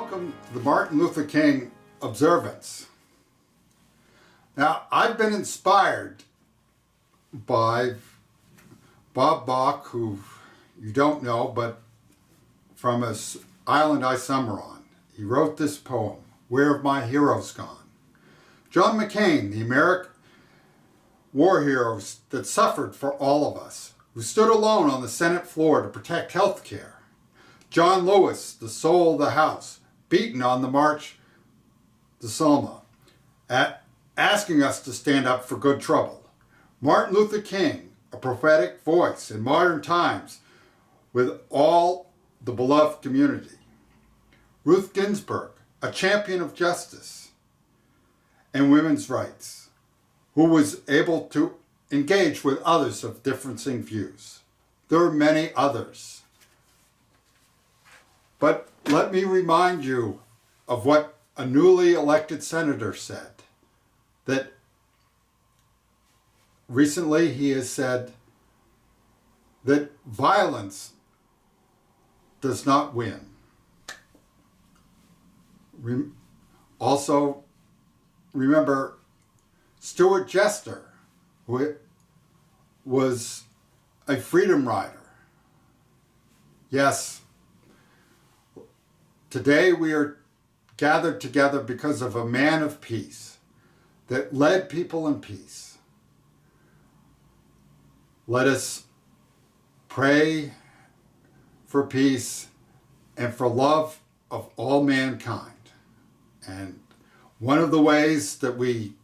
Welcome to the Martin Luther King Observance. Now, I've been inspired by Bob Bach, who you don't know, but from his island I summer on. He wrote this poem, Where Have My Heroes Gone? John McCain, the American war heroes that suffered for all of us, who stood alone on the Senate floor to protect health care. John Lewis, the soul of the House, beaten on the march to Selma, asking us to stand up for good trouble. Martin Luther King, a prophetic voice in modern times with all the beloved community. Ruth Ginsburg, a champion of justice and women's rights, who was able to engage with others of differing views. There are many others. But let me remind you of what a newly elected senator said, that recently he has said that violence does not win. Also, remember Stuart Jester, who was a freedom rider. Yes, today we are gathered together because of a man of peace that led people in peace. Let us pray for peace and for love of all mankind. And one of the ways that we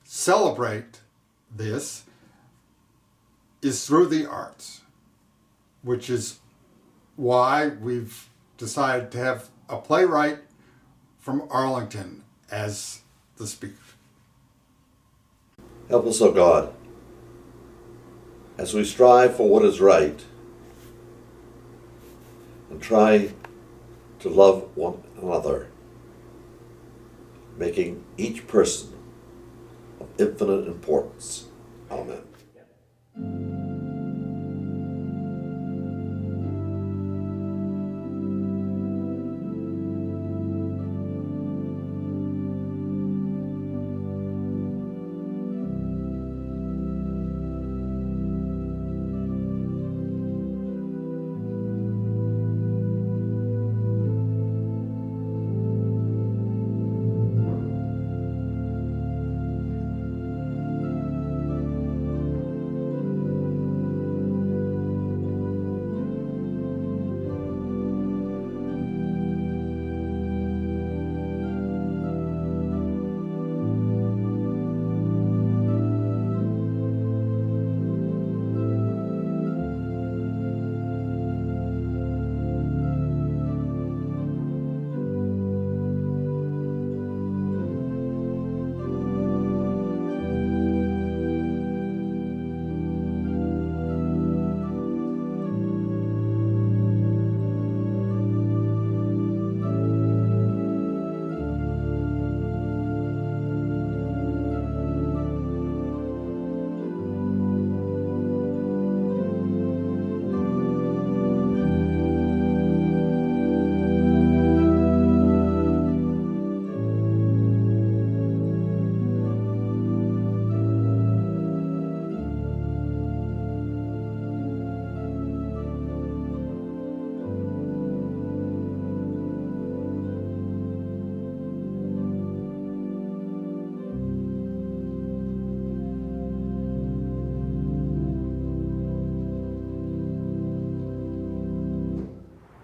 celebrate this is through the arts, which is why we've decided to have a playwright from Arlington as the speaker. Help us, O God, as we strive for what is right and try to love one another, making each person of infinite importance. Amen.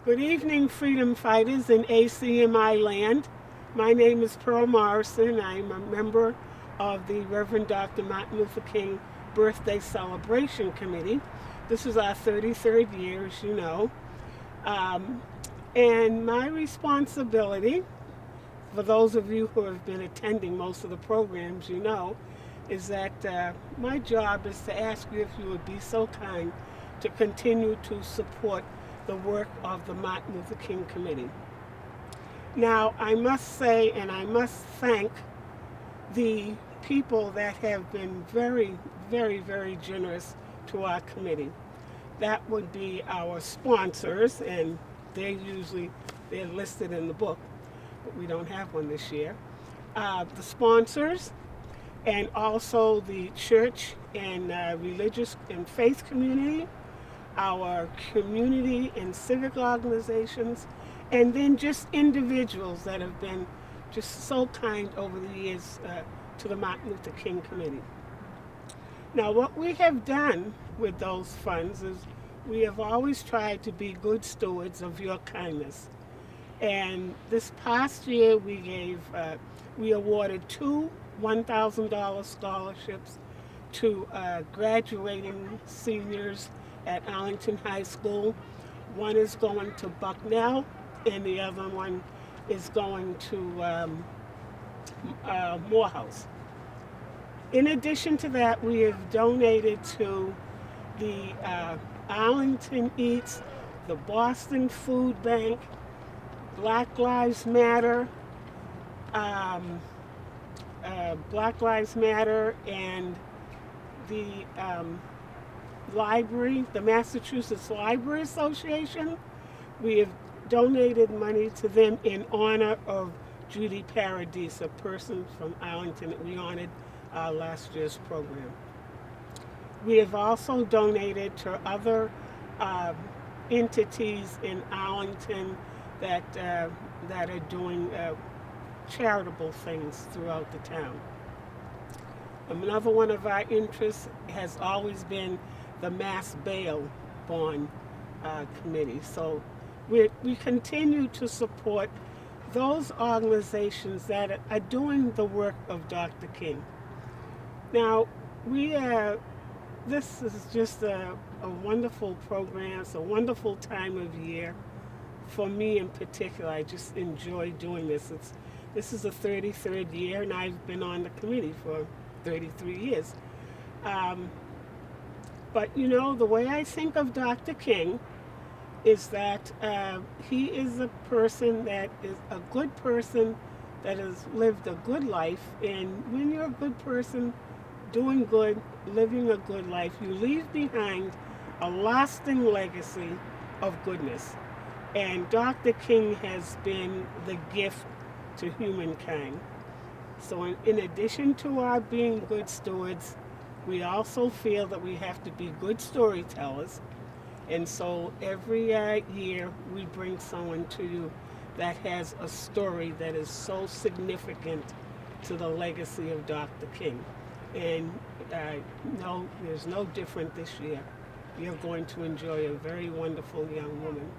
Good evening, freedom fighters in ACMi land. My name is Pearl Morrison. I'm a member of the Reverend Dr. Martin Luther King Birthday Celebration Committee. This is our 33rd year, as you know. And my responsibility, for those of you who have been attending most of the programs, you know, is that my job is to ask you if you would be so kind to continue to support the work of the Martin Luther King Committee. Now, I must say, and I must thank the people that have been very, very, very generous to our committee. That would be our sponsors, and they're listed in the book. but we don't have one this year. The sponsors, and also the church and religious and faith community, our community and civic organizations, and then just individuals that have been just so kind over the years to the Martin Luther King Committee. Now, what we have done with those funds is we have always tried to be good stewards of your kindness. And this past year, we awarded two $1,000 scholarships to graduating seniors at Arlington High School. One is going to Bucknell, and the other one is going to Morehouse. In addition to that, we have donated to the Arlington Eats, the Boston Food Bank, Black Lives Matter, and the library, the Massachusetts Library Association. We have donated money to them in honor of Judy Paradis, a person from Arlington that we honored last year's program. We have also donated to other entities in Arlington that are doing charitable things throughout the town. Another one of our interests has always been the Mass Bail Bond Committee. So we continue to support those organizations that are doing the work of Dr. King. Now, this is just a wonderful program. It's a wonderful time of year. For me in particular, I just enjoy doing this. This is the 33rd year, and I've been on the committee for 33 years. But you know, the way I think of Dr. King is that he is a person that is a good person that has lived a good life. And when you're a good person, doing good, living a good life, you leave behind a lasting legacy of goodness. And Dr. King has been the gift to humankind. So in addition to our being good stewards, we also feel that we have to be good storytellers. And so every year we bring someone to you that has a story that is so significant to the legacy of Dr. King. And no, there's no different this year. You're going to enjoy a very wonderful young woman.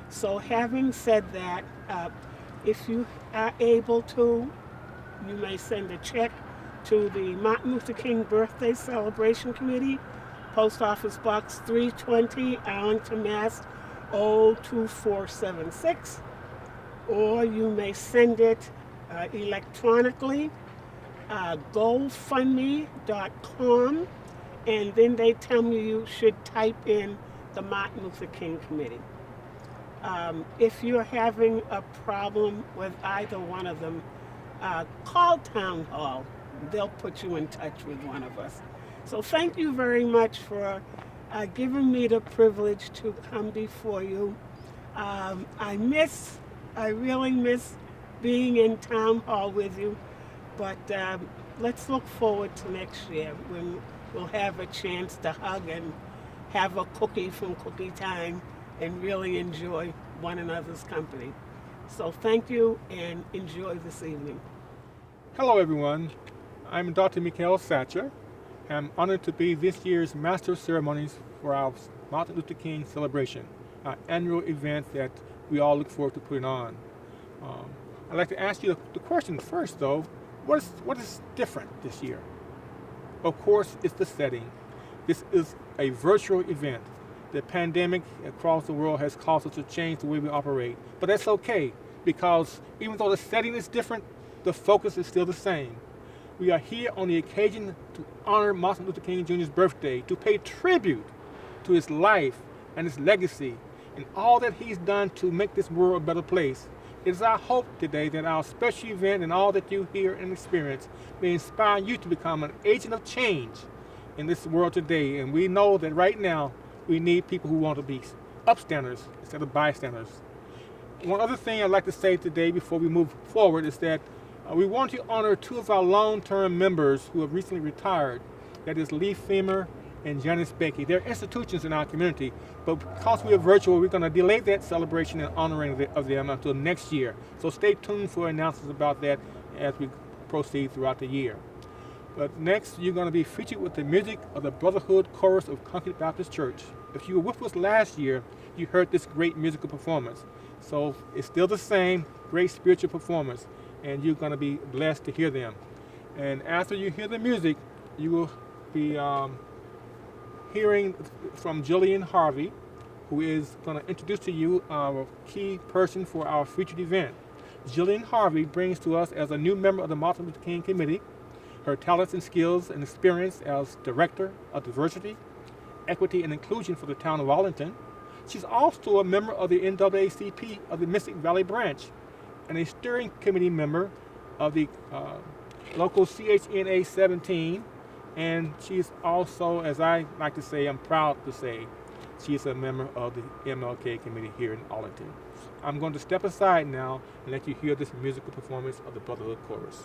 So having said that, if you are able to, you may send a check to the Martin Luther King Birthday Celebration Committee, Post Office Box 320, Arlington, Mass. 02476, or you may send it electronically, GoFundMe.com, and then they tell me you should type in the Martin Luther King Committee. If you're having a problem with either one of them, call Town Hall. They'll put you in touch with one of us. So thank you very much for giving me the privilege to come before you. I really miss being in Town Hall with you, but let's look forward to next year when we'll have a chance to hug and have a cookie from Cookie Time and really enjoy one another's company. So thank you and enjoy this evening. Hello everyone, I'm Dr. Mikhail Satcher. I'm honored to be this year's Master of Ceremonies for our Martin Luther King celebration, our annual event that we all look forward to putting on. I'd like to ask you the question first though, what is different this year? Of course, it's the setting. This is a virtual event. The pandemic across the world has caused us to change the way we operate, but that's okay because even though the setting is different, the focus is still the same. We are here on the occasion to honor Martin Luther King Jr.'s birthday, to pay tribute to his life and his legacy and all that he's done to make this world a better place. It is our hope today that our special event and all that you hear and experience may inspire you to become an agent of change in this world today. And we know that right now we need people who want to be upstanders instead of bystanders. one other thing I'd like to say today before we move forward is that we want to honor two of our long-term members who have recently retired. That is Lee Femer and Janice Becky. They're institutions in our community, but because we are virtual, we're going to delay that celebration and honoring of them until next year. So stay tuned for announcements about that as we proceed throughout the year. But next, you're going to be featured with the music of the Brotherhood Chorus of Concord Baptist Church. If you were with us last year, you heard this great musical performance. So it's still the same great spiritual performance, and you're going to be blessed to hear them. And after you hear the music, you will be hearing from Jillian Harvey, who is going to introduce to you our key person for our featured event. Jillian Harvey brings to us, as a new member of the Martin Luther King Committee, her talents and skills and experience as Director of Diversity, Equity, and Inclusion for the town of Arlington. She's also a member of the NAACP of the Mystic Valley Branch and a steering committee member of the local CHNA 17. And she's also, as I like to say, I'm proud to say, she's a member of the MLK Committee here in Arlington. I'm going to step aside now and let you hear this musical performance of the Brotherhood Chorus.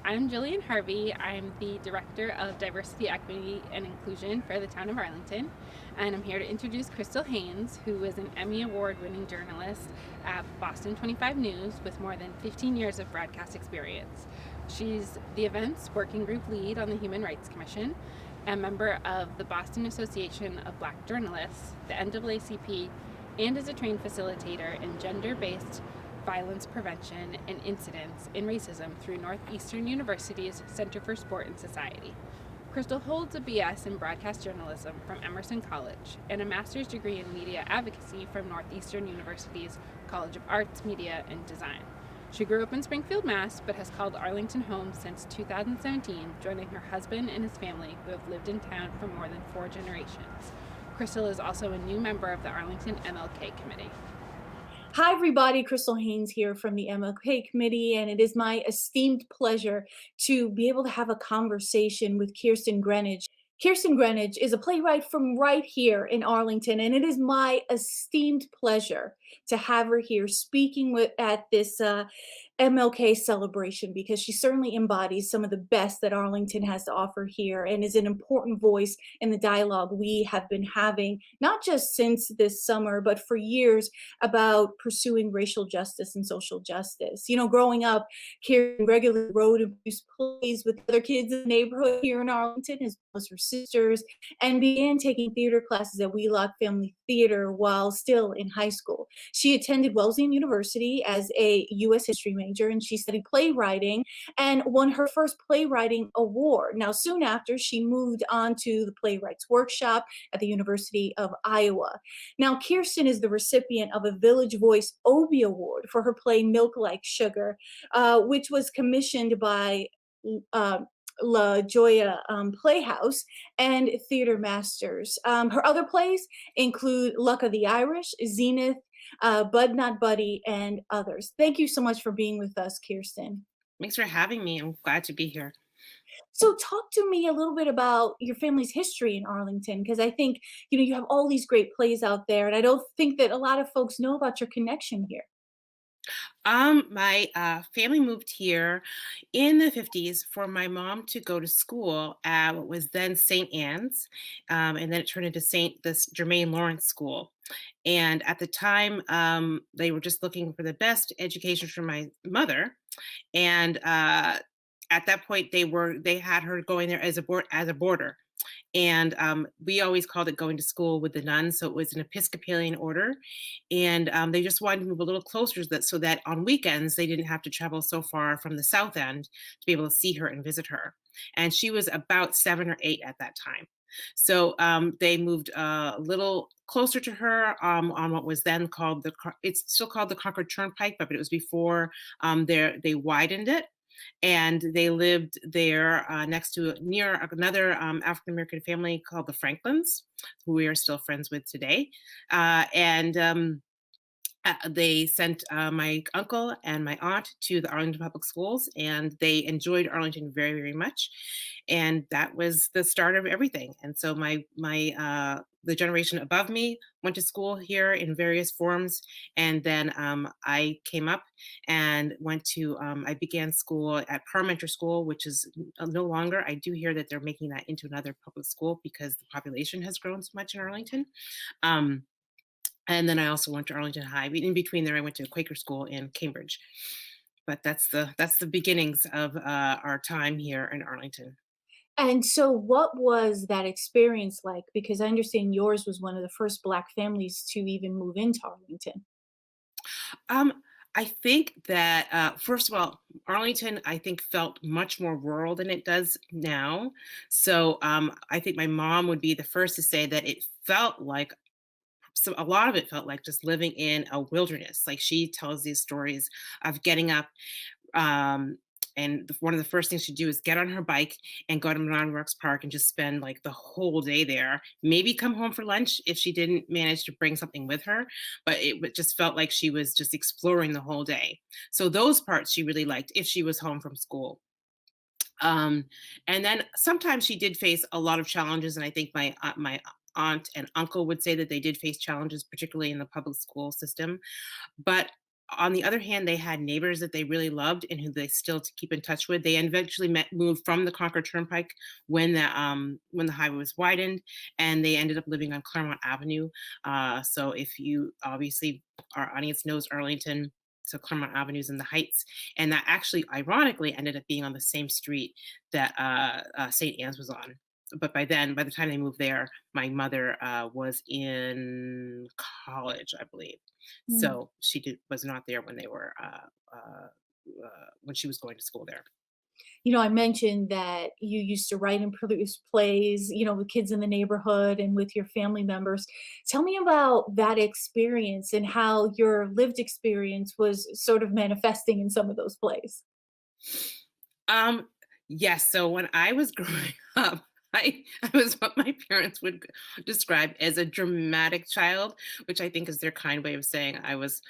I'm Jillian Harvey. I'm the Director of Diversity, Equity, and Inclusion for the town of Arlington. And I'm here to introduce Crystal Haynes, who is an Emmy Award-winning journalist at Boston 25 News with more than 15 years of broadcast experience. She's the events working group lead on the Human Rights Commission, a member of the Boston Association of Black Journalists, the NAACP, and is a trained facilitator in gender-based violence prevention and incidents in racism through Northeastern University's Center for Sport and Society. Crystal holds a BS in broadcast journalism from Emerson College and a master's degree in media advocacy from Northeastern University's College of Arts, Media, and Design. She grew up in Springfield, Mass., but has called Arlington home since 2017, joining her husband and his family, who have lived in town for more than 4 generations. Crystal is also a new member of the Arlington MLK Committee. Hi, everybody. Crystal Haynes here from the MLK Committee, and it is my esteemed pleasure to be able to have a conversation with Kirsten Greenidge. Kirsten Greenidge is a playwright from right here in Arlington, and it is my esteemed pleasure to have her here speaking at this MLK celebration, because she certainly embodies some of the best that Arlington has to offer here and is an important voice in the dialogue we have been having, not just since this summer, but for years, about pursuing racial justice and social justice. You know, growing up, Karen regularly wrote and produced plays with other kids in the neighborhood here in Arlington, as well as her sisters, and began taking theater classes at Wheelock Family Theater while still in high school. She attended Wesleyan University as a U.S. history major, and she studied playwriting and won her first playwriting award. Now, soon after, she moved on to the Playwrights Workshop at the University of Iowa. Now, Kirsten is the recipient of a Village Voice Obie Award for her play Milk Like Sugar, which was commissioned by La Jolla Playhouse and Theater Masters. Her other plays include Luck of the Irish, Zenith, Bud Not Buddy, and others. Thank you so much for being with us, Kirsten. Thanks for having me. I'm glad to be here. So talk to me a little bit about your family's history in Arlington, because I think, you know, you have all these great plays out there, and I don't think that a lot of folks know about your connection here. My family moved here in the 50s for my mom to go to school at what was then St. Anne's, and then it turned into this Jermaine Lawrence School. And at the time, they were just looking for the best education for my mother. And at that point, they had her going there as a boarder. And we always called it going to school with the nuns. So it was an Episcopalian order. And they just wanted to move a little closer so that on weekends, they didn't have to travel so far from the South End to be able to see her and visit her. And she was about 7 or 8 at that time. So they moved a little closer to her on what was then called it's still called the Concord Turnpike, but it was before they widened it. And they lived there near another African American family called the Franklins, who we are still friends with today. They sent my uncle and my aunt to the Arlington Public Schools, and they enjoyed Arlington very, very much. And that was the start of everything. And so the generation above me went to school here in various forms. And then I came up and I began school at Parmenter School, which is no longer. I do hear that they're making that into another public school because the population has grown so much in Arlington. And then I also went to Arlington High. In between there, I went to a Quaker school in Cambridge. But that's the beginnings of our time here in Arlington. And so what was that experience like? Because I understand yours was one of the first Black families to even move into Arlington. I think that, first of all, Arlington, I think, felt much more rural than it does now. So I think my mom would be the first to say that it felt like, so a lot of it felt like just living in a wilderness. Like she tells these stories of getting up, and one of the first things she'd do is get on her bike and go to Monroe Works Park and just spend like the whole day there. Maybe come home for lunch if she didn't manage to bring something with her. But it just felt like she was just exploring the whole day. So those parts she really liked if she was home from school. And then sometimes she did face a lot of challenges. And I think my aunt and uncle would say that they did face challenges, particularly in the public school system. But on the other hand, they had neighbors that they really loved and who they still to keep in touch with. They eventually moved from the Concord Turnpike when the highway was widened, and they ended up living on Claremont Avenue. So if you obviously our audience knows Arlington, so Claremont Avenue's in the Heights, and that actually ironically ended up being on the same street that St. Anne's was on. But by the time they moved there, my mother was in college, I believe. Mm. So was not there when they were when she was going to school there. I mentioned that you used to write and produce plays, with kids in the neighborhood and with your family members. Tell me about that experience and how your lived experience was sort of manifesting in some of those plays. Um, yes. So when I was growing up, I was what my parents would describe as a dramatic child, which I think is their kind way of saying I was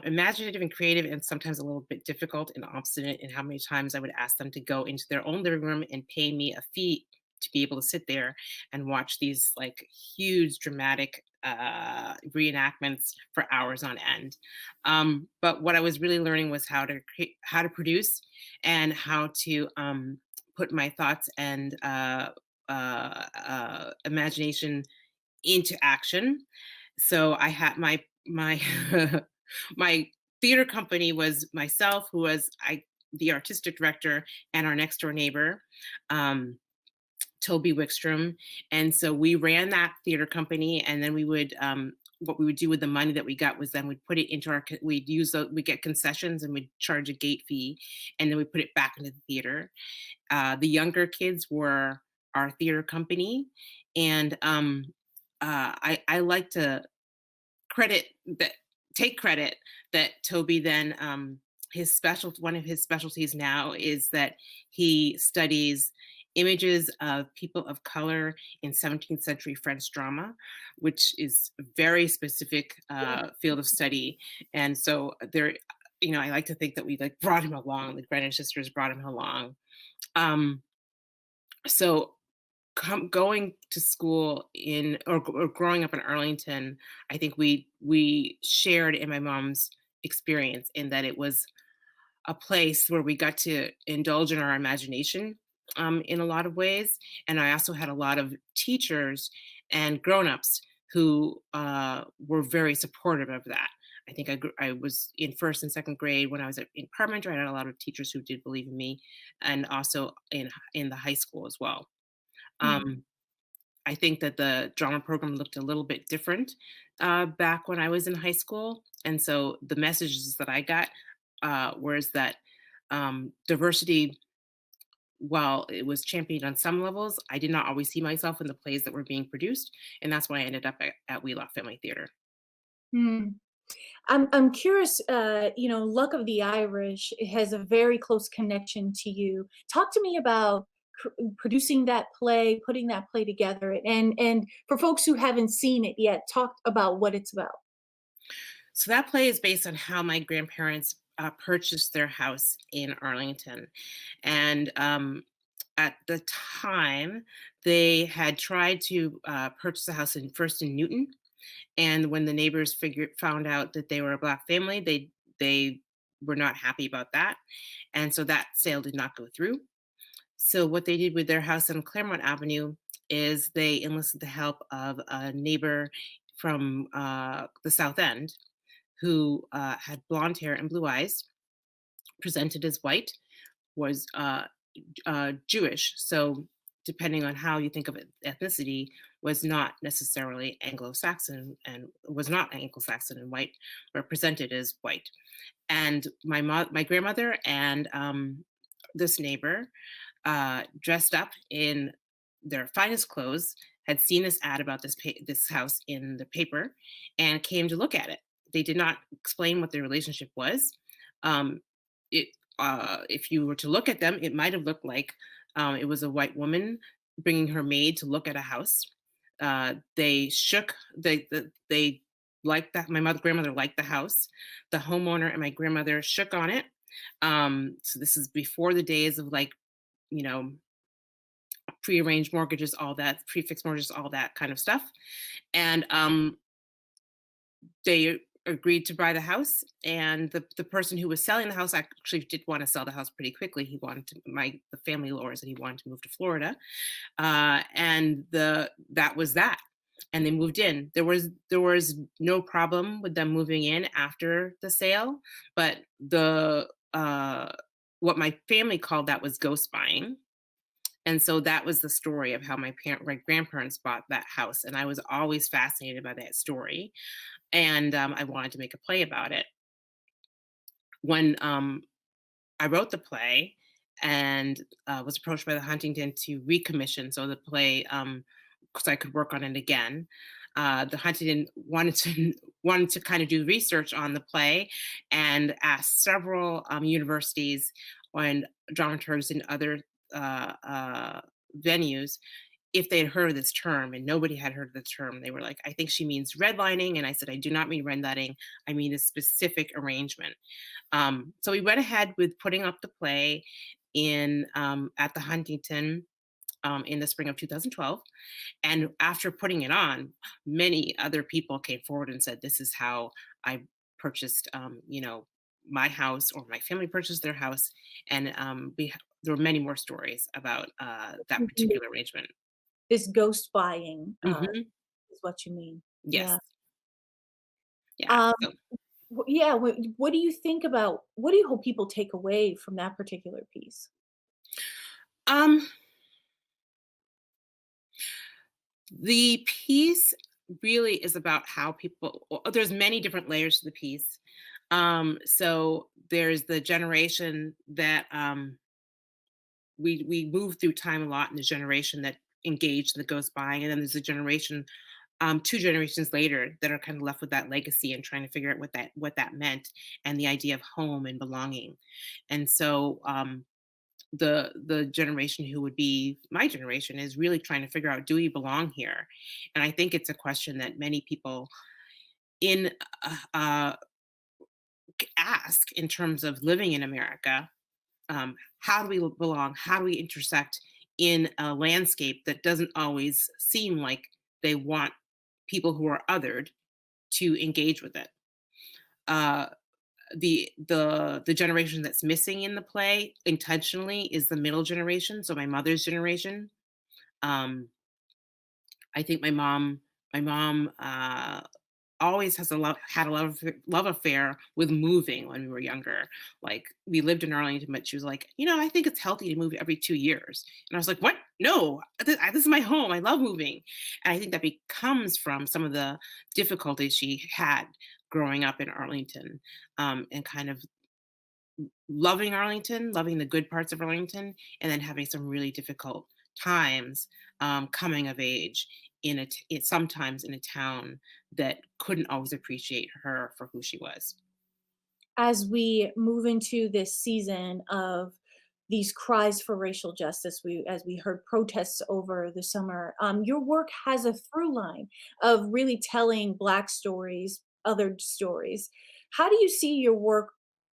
imaginative and creative and sometimes a little bit difficult and obstinate in how many times I would ask them to go into their own living room and pay me a fee to be able to sit there and watch these like huge dramatic reenactments for hours on end. But what I was really learning was how to produce and how to put my thoughts and imagination into action. So I had my my theater company was myself, who was the artistic director, and our next door neighbor, um, Toby Wickstrom. And so we ran that theater company, and then we would what we would do with the money that we got was then we'd put it into we get concessions and we'd charge a gate fee, and then we put it back into the theater. The younger kids were our theater company, and I like to credit that take credit that Toby then one of his specialties now is that he studies images of people of color in 17th century French drama, which is a very specific field of study. And so there, I like to think that we like brought him along. The Greenwich sisters brought him along. Um, so going to school or growing up in Arlington, I think we shared in my mom's experience in that it was a place where we got to indulge in our imagination in a lot of ways. And I also had a lot of teachers and grown-ups who were very supportive of that. I think I was in first and second grade when I was in Parmenter. I had a lot of teachers who did believe in me, and also in the high school as well. Mm. Um, I think that the drama program looked a little bit different back when I was in high school. And so the messages that I got was that diversity, while it was championed on some levels, I did not always see myself in the plays that were being produced. And that's why I ended up at Wheelock Family Theater. Mm. I'm curious. Luck of the Irish has a very close connection to you. Talk to me about producing that play, putting that play together, and for folks who haven't seen it yet, talk about what it's about. So that play is based on how my grandparents purchased their house in Arlington. And at the time, they had tried to purchase a house first in Newton. And when the neighbors found out that they were a Black family, they were not happy about that. And so that sale did not go through. So what they did with their house on Claremont Avenue is they enlisted the help of a neighbor from the South End who had blonde hair and blue eyes, presented as white, was Jewish. So depending on how you think of it, ethnicity, was not necessarily Anglo-Saxon and was not Anglo-Saxon and white, but presented as white. And my grandmother and this neighbor dressed up in their finest clothes, had seen this ad about this house in the paper, and came to look at it. They did not explain what their relationship was. Um, if you were to look at them, it might have looked like it was a white woman bringing her maid to look at a house. They shook. They liked that. Grandmother liked the house. The homeowner and my grandmother shook on it. So this is before the days of you know prearranged mortgages, all that, prefix mortgages, all that kind of stuff. And they agreed to buy the house, and the person who was selling the house actually did want to sell the house pretty quickly. He wanted to, the family lawyers said he wanted to move to Florida, and that was that. And they moved in. There was no problem with them moving in after the sale, but the what my family called that was ghost buying. And so that was the story of how my grandparents bought that house, and I was always fascinated by that story, and I wanted to make a play about it. When I wrote the play and was approached by the Huntington to recommission, so the play, because I could work on it again. The Huntington wanted to kind of do research on the play and asked several universities and dramaturgs in other venues if they had heard of this term, and nobody had heard of the term. They were like, "I think she means redlining," and I said, "I do not mean redlining. I mean a specific arrangement." So we went ahead with putting up the play in at the Huntington in the spring of 2012. And after putting it on, many other people came forward and said, "This is how I purchased, my house, or my family purchased their house." And there were many more stories about that particular arrangement. This ghost buying Hmm. is what you mean. Yes. Yeah. Yeah. Um, So, yeah. What do you think about? What do you hope people take away from that particular piece? um, the piece really is about how people. There's many different layers to the piece. So there's the generation that we move through time a lot in the generation that engaged in the ghost buying, and then there's a generation, two generations later, that are kind of left with that legacy and trying to figure out what that meant, and the idea of home and belonging. And so the generation who would be my generation is really trying to figure out, do we belong here? And I think it's a question that many people in uh, ask in terms of living in America. How do we belong? How do we intersect in a landscape that doesn't always seem like they want people who are othered to engage with it? Uh, the generation that's missing in the play intentionally is the middle generation, so my mother's generation. Um, I think my mom always has had a love affair with moving when we were younger. Like, we lived in Arlington, but she was like, I think it's healthy to move every 2 years. And I was like, what? No, this is my home. I love moving. And I think that comes from some of the difficulties she had growing up in Arlington, and kind of loving Arlington, loving the good parts of Arlington, and then having some really difficult times coming of age sometimes in a town that couldn't always appreciate her for who she was. As we move into this season of these cries for racial justice, as we heard protests over the summer, your work has a through line of really telling Black stories, other stories. How do you see your work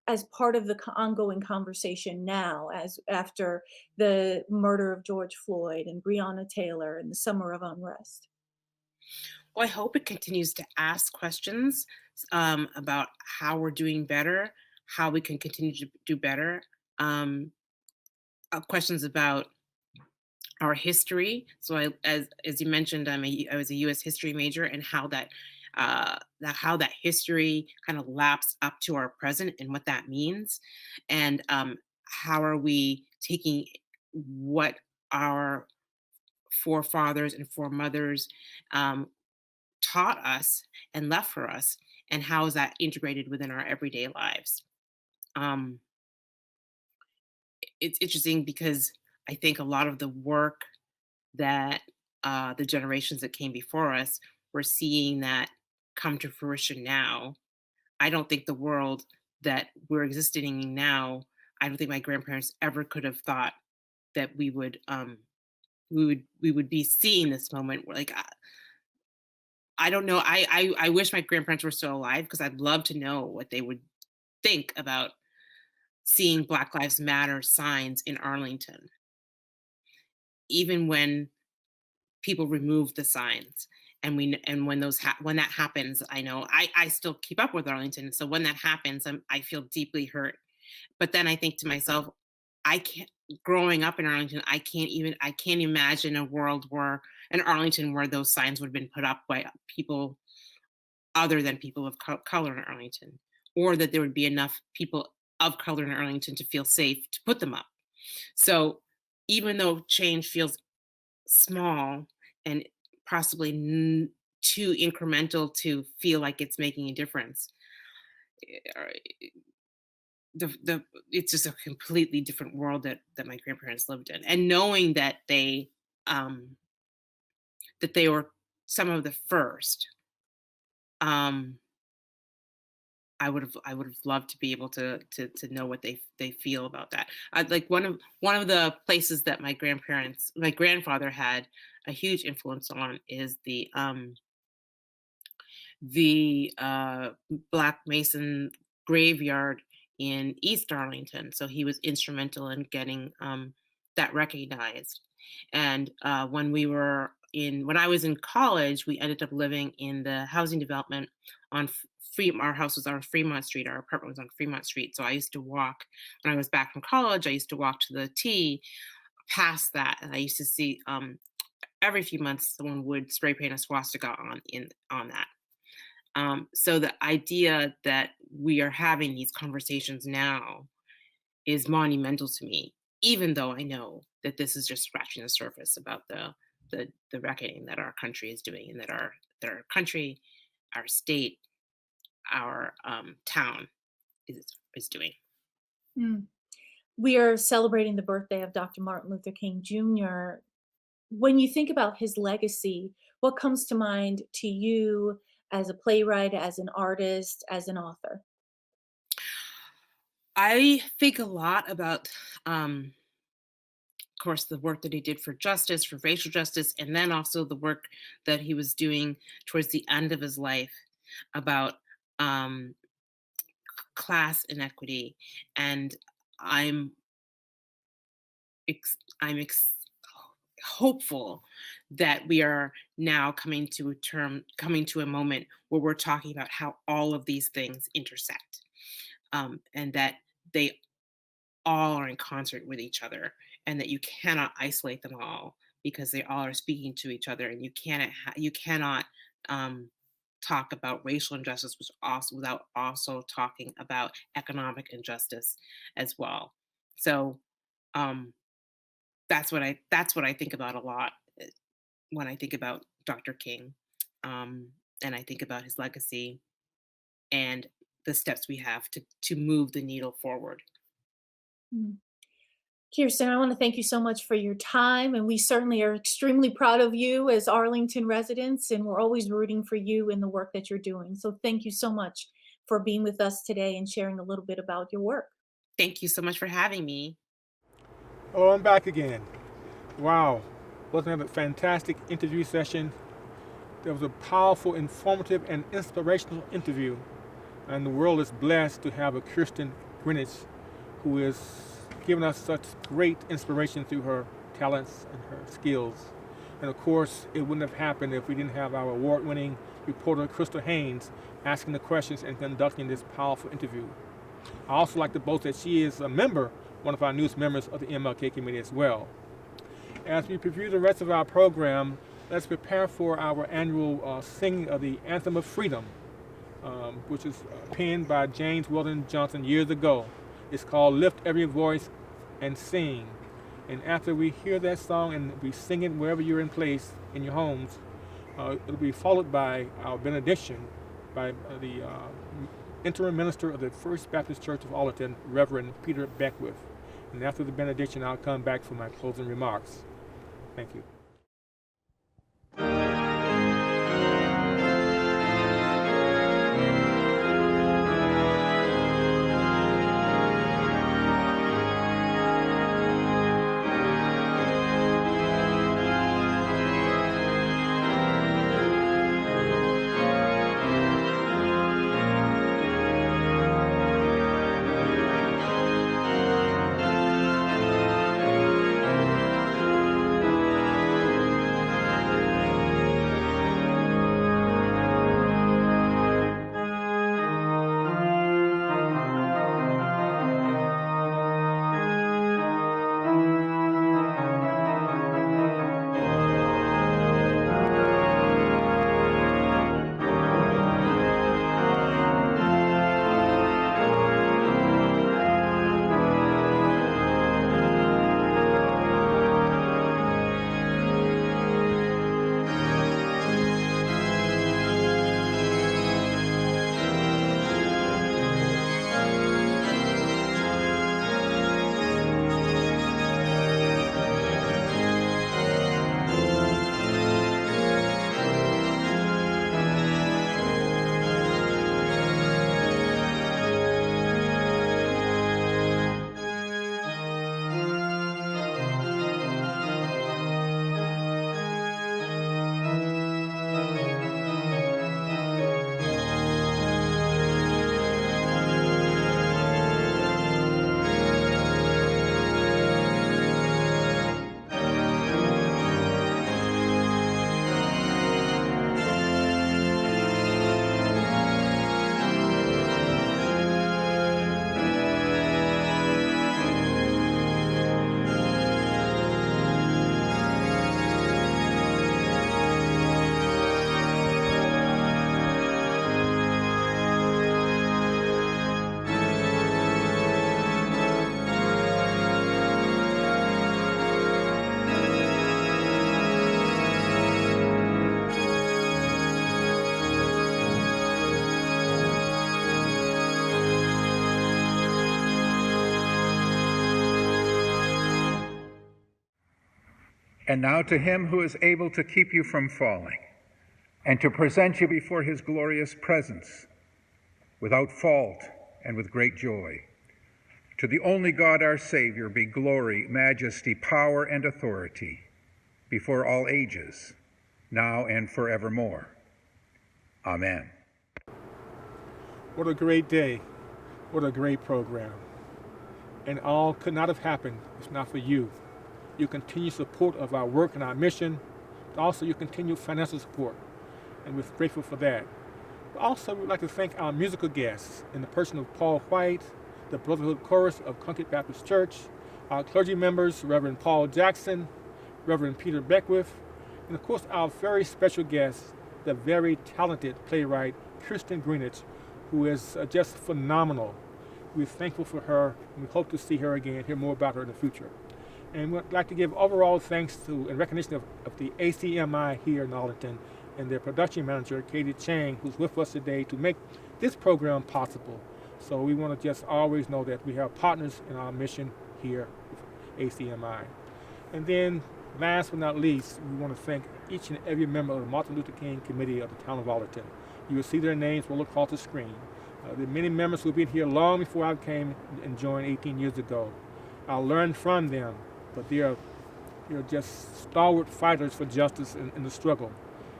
as part of the ongoing conversation now, as after the murder of George Floyd and Breonna Taylor and the summer of unrest? Well, I hope it continues to ask questions about how we're doing better, how we can continue to do better. Um, Questions about our history. So, as you mentioned, I was a U.S. history major, and how that history kind of laps up to our present and what that means, and how are we taking what our forefathers and foremothers um, taught us and left for us, and how is that integrated within our everyday lives. Um, it's interesting because I think a lot of the work that the generations that came before us, we're seeing that come to fruition now. I don't think the world that we're existing in now, I don't think my grandparents ever could have thought that we would be seeing this moment. Like, I don't know. I wish my grandparents were still alive, because I'd love to know what they would think about seeing Black Lives Matter signs in Arlington, even when people removed the signs. and when when that happens, I know I still keep up with Arlington. So when that happens, I feel deeply hurt. But then I think to myself, I can't. Growing up in Arlington, I can't imagine a world where in Arlington where those signs would have been put up by people other than people of color in Arlington, or that there would be enough people of color in Arlington to feel safe to put them up. So even though change feels small and possibly too incremental to feel like it's making a difference, eh, the it's just a completely different world that my grandparents lived in, and knowing um that they were some of the first, um I would have loved to be able to know what they feel about that. Like one of the places that my grandfather had a huge influence on is the Black Mason graveyard in East Arlington. So he was instrumental in getting that recognized. And when I was in college, we ended up living in the housing development on our house was on Fremont Street. Our apartment was on Fremont Street. So I used to walk when I was back from college. I used to walk to the T past that, and I used to see every few months someone would spray paint a swastika on that. So the idea that we are having these conversations now is monumental to me, even though I know that this is just scratching the surface about the reckoning that our country is doing, and that our country, our state, our town is doing. Mm. We are celebrating the birthday of Dr. Martin Luther King Jr. When you think about his legacy, what comes to mind to you as a playwright, as an artist, as an author? I think a lot about, of course, the work that he did for justice, for racial justice, and then also the work that he was doing towards the end of his life about um, class inequity. And I'm I'm hopeful that we are now coming to a moment where we're talking about how all of these things intersect, and that they all are in concert with each other, and that you cannot isolate them all because they all are speaking to each other, and you cannot um, talk about racial injustice without also talking about economic injustice as well. So um, that's what I think about a lot, when I think about Dr. King, um, and I think about his legacy and the steps we have to move the needle forward. Mm. Kirsten, I want to thank you so much for your time, and we certainly are extremely proud of you as Arlington residents, and we're always rooting for you in the work that you're doing. So thank you so much for being with us today and sharing a little bit about your work. Thank you so much for having me. Oh, I'm back again. Wow. Wasn't that a fantastic interview session? There was a powerful, informative, and inspirational interview. And the world is blessed to have a Kirsten Greenwich who is giving us such great inspiration through her talents and her skills. And of course, it wouldn't have happened if we didn't have our award-winning reporter, Crystal Haynes, asking the questions and conducting this powerful interview. I also like to boast that she is one of our newest members of the MLK committee as well. As we preview the rest of our program, let's prepare for our annual singing of the Anthem of Freedom, which is penned by James Weldon Johnson years ago. It's called Lift Every Voice and Sing. And after we hear that song and we sing it wherever you're in place in your homes, it'll be followed by our benediction by the interim minister of the First Baptist Church of Arlington, Reverend Peter Beckwith. And after the benediction, I'll come back for my closing remarks. Thank you. And now to him who is able to keep you from falling, and to present you before his glorious presence, without fault and with great joy. To the only God our Savior be glory, majesty, power, and authority, before all ages, now and forevermore. Amen. What a great day. What a great program. And all could not have happened if not for you. Your continued support of our work and our mission, but also your continued financial support. And we're grateful for that. But also, we'd like to thank our musical guests in the person of Paul White, the Brotherhood Chorus of Concord Baptist Church, our clergy members, Reverend Paul Jackson, Reverend Peter Beckwith, and of course our very special guest, the very talented playwright Kirsten Greenidge, who is just phenomenal. We're thankful for her, and we hope to see her again, hear more about her in the future. And we'd like to give overall thanks to and recognition of the ACMi here in Arlington and their production manager, Katie Chang, who's with us today to make this program possible. So we want to just always know that we have partners in our mission here with ACMi. And then, last but not least, we want to thank each and every member of the Martin Luther King Committee of the town of Arlington. You will see their names roll across the screen. There are many members who have been here long before I came and joined 18 years ago. I learned from them, but they're just stalwart fighters for justice in the struggle.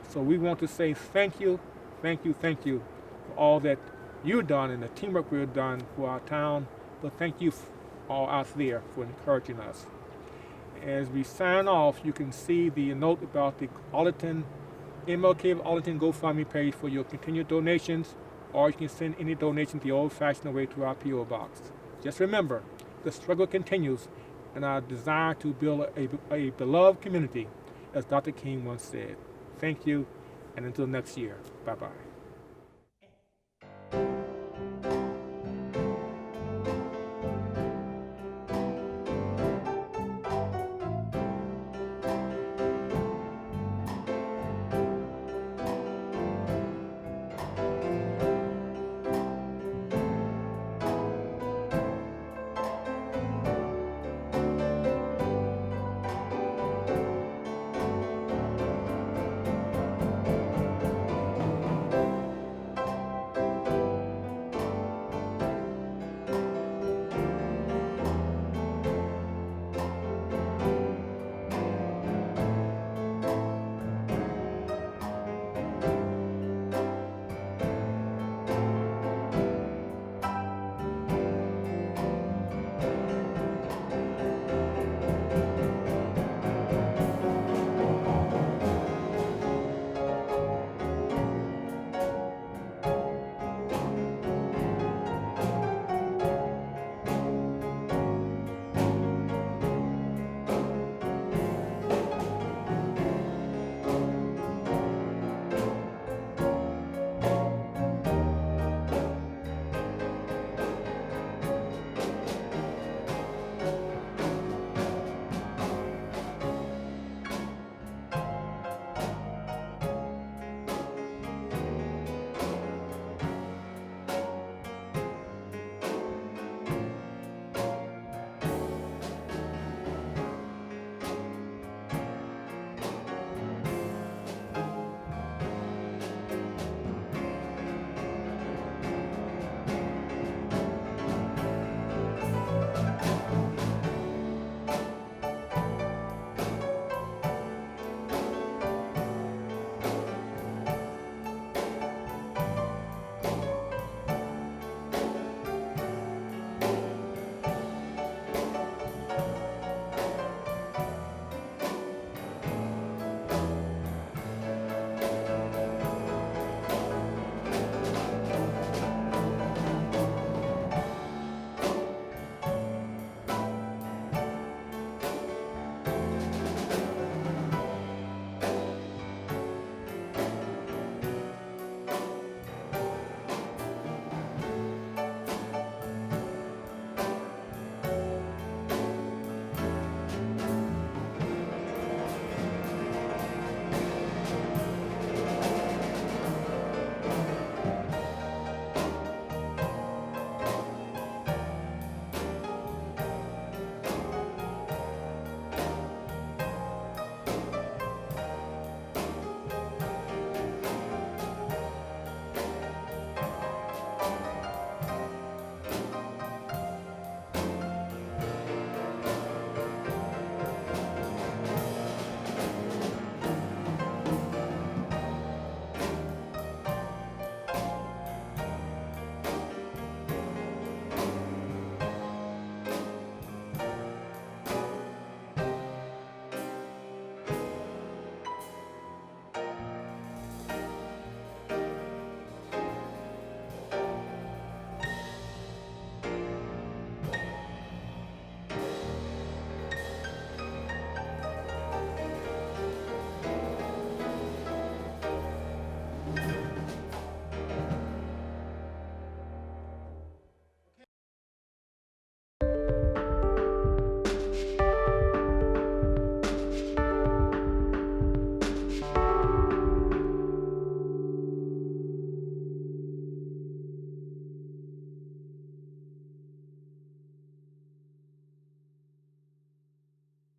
So we want to say thank you for all that you've done and the teamwork we've done for our town. But thank you all out there for encouraging us. As we sign off, you can see the note about the Arlington MLK of Arlington GoFundMe page for your continued donations, or you can send any donation the old-fashioned way to our P.O. box. Just remember, the struggle continues, and our desire to build a beloved community, as Dr. King once said. Thank you, and until next year, bye-bye.